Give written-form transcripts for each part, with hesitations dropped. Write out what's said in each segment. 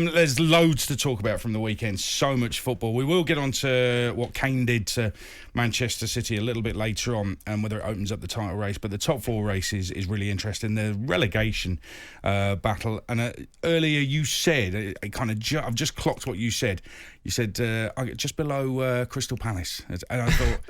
There's loads to talk about from the weekend. So much football. We will get on to what Kane did to Manchester City a little bit later on, and whether it opens up the title race. But the top four race is really interesting. The relegation battle. And earlier you said, I've just clocked what you said. You said just below Crystal Palace, and I thought.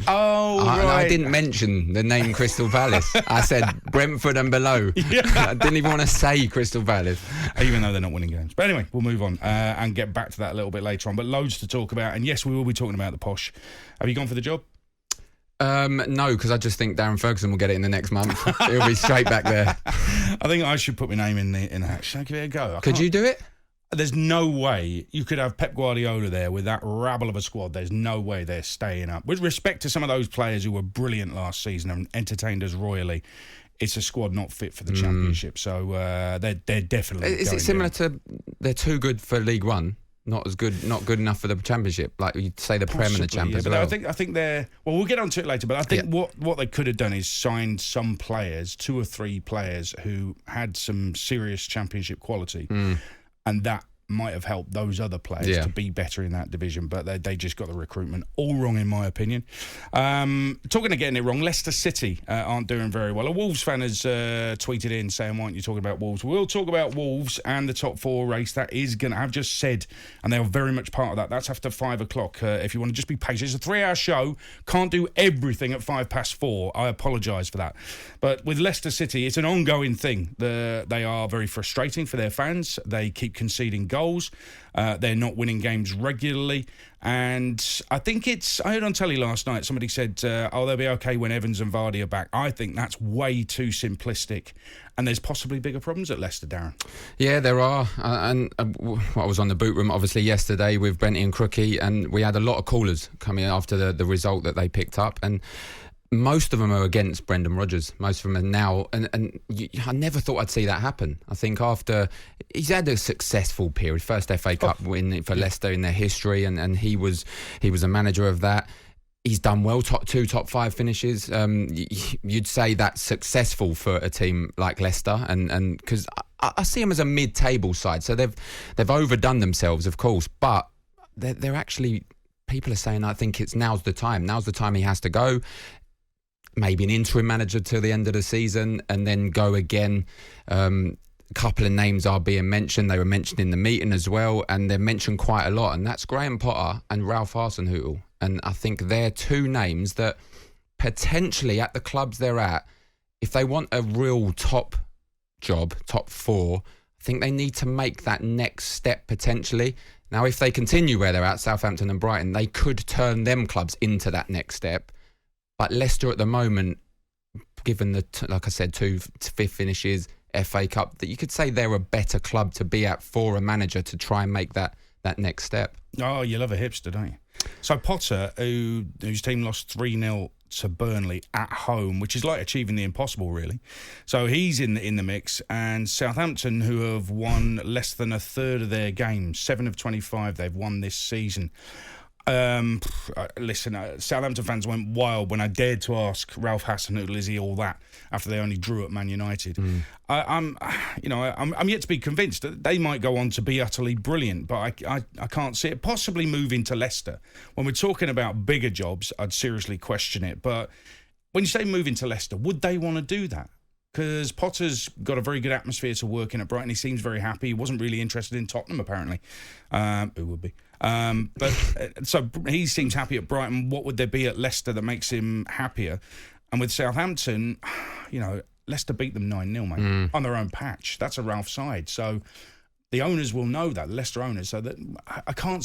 Right. I didn't mention the name Crystal Palace. I said Brentford and below. Yeah. I didn't even want to say Crystal Palace. Even though they're not winning games. But anyway, we'll move on and get back to that a little bit later on. But loads to talk about. And yes, we will be talking about the posh. Have you gone for the job? No, because I just think Darren Ferguson will get it in the next month. He'll be straight back there. I think I should put my name in the hat. Should I give it a go? Could you do it? There's no way you could have Pep Guardiola there with that rabble of a squad. There's no way they're staying up. With respect to some of those players who were brilliant last season and entertained us royally, it's a squad not fit for the Championship. So they're definitely. Is it similar to they're too good for League One? Not good enough for the Championship, like you'd say the Prem and the Champions. Yeah, but I think they're. Well, we'll get onto it later. But I think what they could have done is signed some players, 2 or 3 players who had some serious Championship quality. And that might have helped those other players to be better in that division, but they just got the recruitment all wrong, in my opinion. Talking of getting it wrong, Leicester City aren't doing very well. A Wolves fan has tweeted in saying, why aren't you talking about Wolves? We'll talk about Wolves and the top 4 race. That is going to, I've just said, and they are very much part of that. That's after 5 o'clock. If you want to just be patient, it's a 3-hour show. Can't do everything at 4:05. I apologise for that. But with Leicester City, it's an ongoing thing. They are very frustrating for their fans. They keep conceding goals. They're not winning games regularly. And I think I heard on telly last night, somebody said, they'll be okay when Evans and Vardy are back. I think that's way too simplistic. And there's possibly bigger problems at Leicester, Darren. Yeah, there are. I was on the boot room, obviously, yesterday with Brenty and Crookie, and we had a lot of callers coming after the result that they picked up. And most of them are against Brendan Rodgers. Most of them are now, and I never thought I'd see that happen. I think after he's had a successful period, first FA Cup win for Leicester in their history, and he was a manager of that. He's done well, top 2, top 5 finishes. You'd say that's successful for a team like Leicester, and because I see them as a mid-table side, so they've overdone themselves, of course, but they're actually. People are saying, I think now's the time. Now's the time he has to go. Maybe an interim manager till the end of the season and then go again. A couple of names are being mentioned. They were mentioned in the meeting as well, and they're mentioned quite a lot, and that's Graham Potter and Ralph Hasenhüttl. And I think they're 2 names that potentially at the clubs they're at, if they want a real top job, top 4, I think they need to make that next step potentially. Now, if they continue where they're at, Southampton and Brighton, they could turn them clubs into that next step. But Leicester at the moment, given like I said, 2 5th finishes, FA Cup, that you could say they're a better club to be at for a manager to try and make that next step. Oh, you love a hipster, don't you? So Potter, whose team lost 3-0 to Burnley at home, which is like achieving the impossible, really. So he's in the mix. And Southampton, who have won less than a third of their games, 7 of 25 they've won this season. Listen, Southampton fans went wild when I dared to ask Ralph Hasenhüttl, is he all that, after they only drew at Man United. I'm yet to be convinced that they might go on to be utterly brilliant, but I can't see it possibly moving to Leicester. When we're talking about bigger jobs, I'd seriously question it. But when you say moving to Leicester, would they want to do that? Because Potter's got a very good atmosphere to work in at Brighton. He seems very happy. He wasn't really interested in Tottenham, apparently. Who would be? So he seems happy at Brighton. What would there be at Leicester that makes him happier? And with Southampton, Leicester beat them 9-0, mate, on their own patch. That's a Ralph side. So the owners will know that, the Leicester owners. So that I can't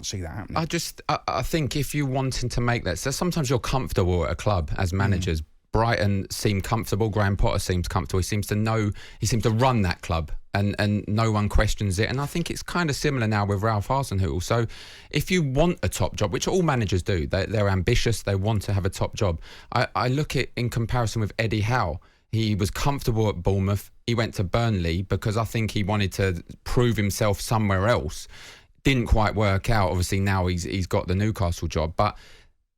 see that happening. I think if you're wanting to make that, so sometimes you're comfortable at a club as managers. Brighton seem comfortable. Graham Potter seems comfortable. He seems to run that club, and no one questions it. And I think it's kind of similar now with Ralph Hasenhüttl. So if you want a top job, which all managers do, they're ambitious, they want to have a top job. I look at in comparison with Eddie Howe. He was comfortable at Bournemouth. He went to Burnley because I think he wanted to prove himself somewhere else. Didn't quite work out. Obviously now he's got the Newcastle job, but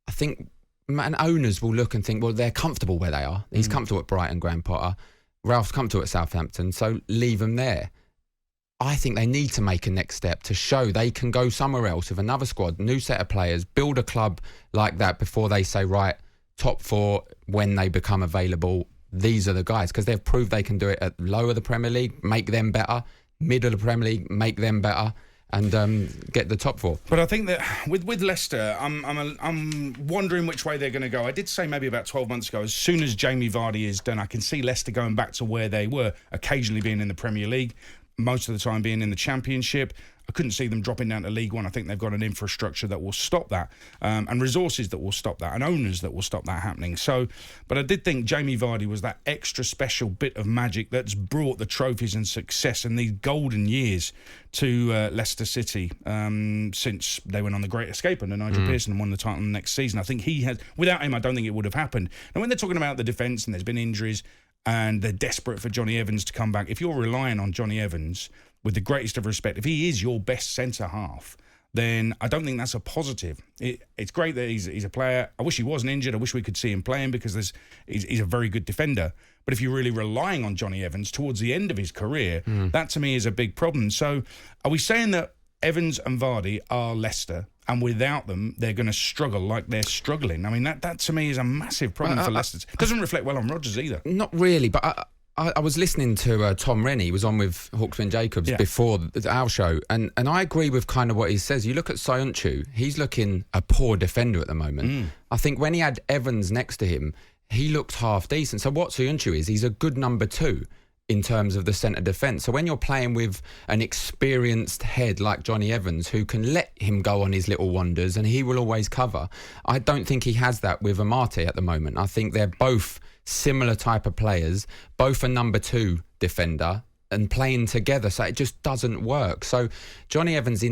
I think. And owners will look and think, well, they're comfortable where they are. He's comfortable at Brighton, Graham Potter. Ralph's comfortable at Southampton, so leave him there. I think they need to make a next step to show they can go somewhere else with another squad, new set of players, build a club like that before they say, right, top 4 when they become available. These are the guys, because they've proved they can do it at low of the Premier League, make them better, middle of the Premier League, make them better, and get the top 4. But I think that with Leicester, I'm wondering which way they're going to go. I did say maybe about 12 months ago, as soon as Jamie Vardy is done, I can see Leicester going back to where they were, occasionally being in the Premier League, most of the time being in the Championship. I couldn't see them dropping down to League One. I think they've got an infrastructure that will stop that, and resources that will stop that, and owners that will stop that happening. So, but I did think Jamie Vardy was that extra special bit of magic that's brought the trophies and success and these golden years to Leicester City since they went on the Great Escape under Nigel Pearson and won the title the next season. I think he has. Without him, I don't think it would have happened. And when they're talking about the defence and there's been injuries and they're desperate for Johnny Evans to come back, if you're relying on Johnny Evans, with the greatest of respect, if he is your best centre-half, then I don't think that's a positive. It's great that he's a player. I wish he wasn't injured. I wish we could see him playing because he's a very good defender. But if you're really relying on Johnny Evans towards the end of his career, that to me is a big problem. So are we saying that Evans and Vardy are Leicester, and without them, they're going to struggle like they're struggling? I mean, that to me is a massive problem for Leicester. It doesn't reflect well on Rodgers either. Not really, but I was listening to Tom Rennie. He was on with Hawksman Jacobs before our show, and I agree with kind of what he says. You look at Soyuncu, he's looking a poor defender at the moment. I think when he had Evans next to him, he looked half decent. So what Soyuncu is, he's a good number 2 in terms of the centre defence. So when you're playing with an experienced head like Johnny Evans, who can let him go on his little wonders and he will always cover, I don't think he has that with Amate at the moment. I think they're both similar type of players, both a number 2 defender and playing together, so it just doesn't work. So Johnny Evans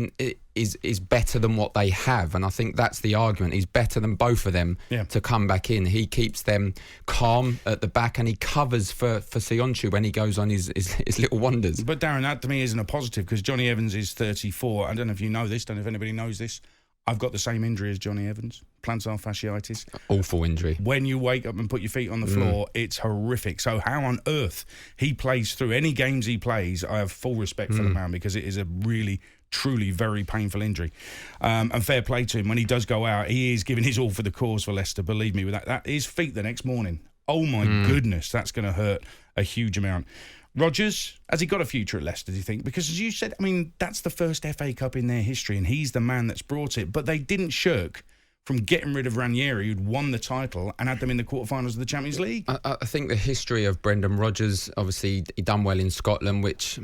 is better than what they have, and I think that's the argument. He's better than both of them to come back in. He keeps them calm at the back and he covers for Soyuncu when he goes on his little wonders. But Darren, that to me isn't a positive, because Johnny Evans is 34. I don't know if you know this, don't know if anybody knows this. I've got the same injury as Johnny Evans, plantar fasciitis. Awful injury. When you wake up and put your feet on the floor, it's horrific. So how on earth he plays through any games he plays, I have full respect for the man, because it is a really, truly very painful injury. And fair play to him. When he does go out, he is giving his all for the cause for Leicester, believe me. With that his feet the next morning, oh my goodness, that's going to hurt a huge amount. Rodgers, has he got a future at Leicester, do you think? Because as you said, I mean, that's the first FA Cup in their history and he's the man that's brought it. But they didn't shirk from getting rid of Ranieri, who'd won the title and had them in the quarterfinals of the Champions League. I think the history of Brendan Rodgers, obviously he done well in Scotland, which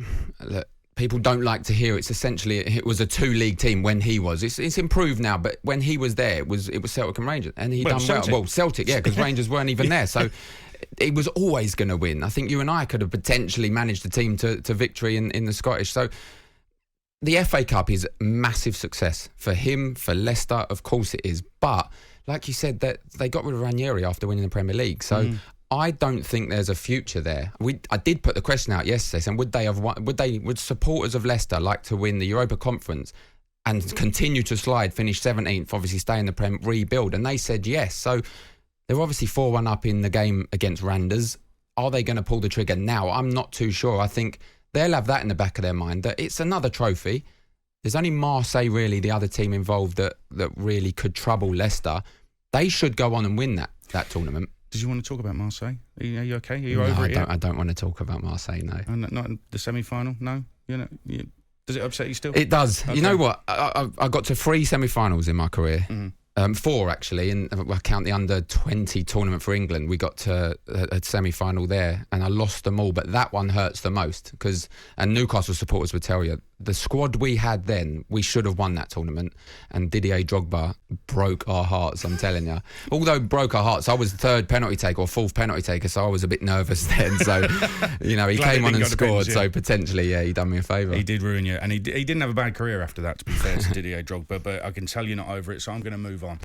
people don't like to hear. It's essentially, it was a 2-league team when he was. It's improved now, but when he was there, it was Celtic and Rangers. And he done Celtic. Well, Celtic, yeah, because Rangers weren't even there. So it was always going to win. I think you and I could have potentially managed the team to victory in the Scottish. So the FA Cup is a massive success for him, for Leicester. Of course it is. But like you said, that they got rid of Ranieri after winning the Premier League. So I don't think there's a future there. I did put the question out yesterday, saying would supporters of Leicester like to win the Europa Conference and continue to slide, finish 17th, obviously stay in the Prem, rebuild? And they said yes. So they're obviously 4-1 up in the game against Randers. Are they going to pull the trigger now? I'm not too sure. I think they'll have that in the back of their mind, that it's another trophy. There's only Marseille, really, the other team involved that really could trouble Leicester. They should go on and win that tournament. Did you want to talk about Marseille? Are you okay? Are you over it? I don't want to talk about Marseille, no. Not in the semi-final? No? Does it upset you still? It does. Okay. You know what? I got to 3 semi-finals in my career. 4 actually, and I count the under-20 tournament for England. We got to a semi-final there and I lost them all, but that one hurts the most and Newcastle supporters would tell you, the squad we had then, we should have won that tournament, and Didier Drogba broke our hearts, I'm telling you. Although broke our hearts, I was 3rd penalty taker or 4th penalty taker, so I was a bit nervous then. So, he came on and scored, so potentially, he done me a favour. He did ruin you, and he didn't have a bad career after that, to be fair to Didier Drogba, but I can tell you're not over it, so I'm going to move on.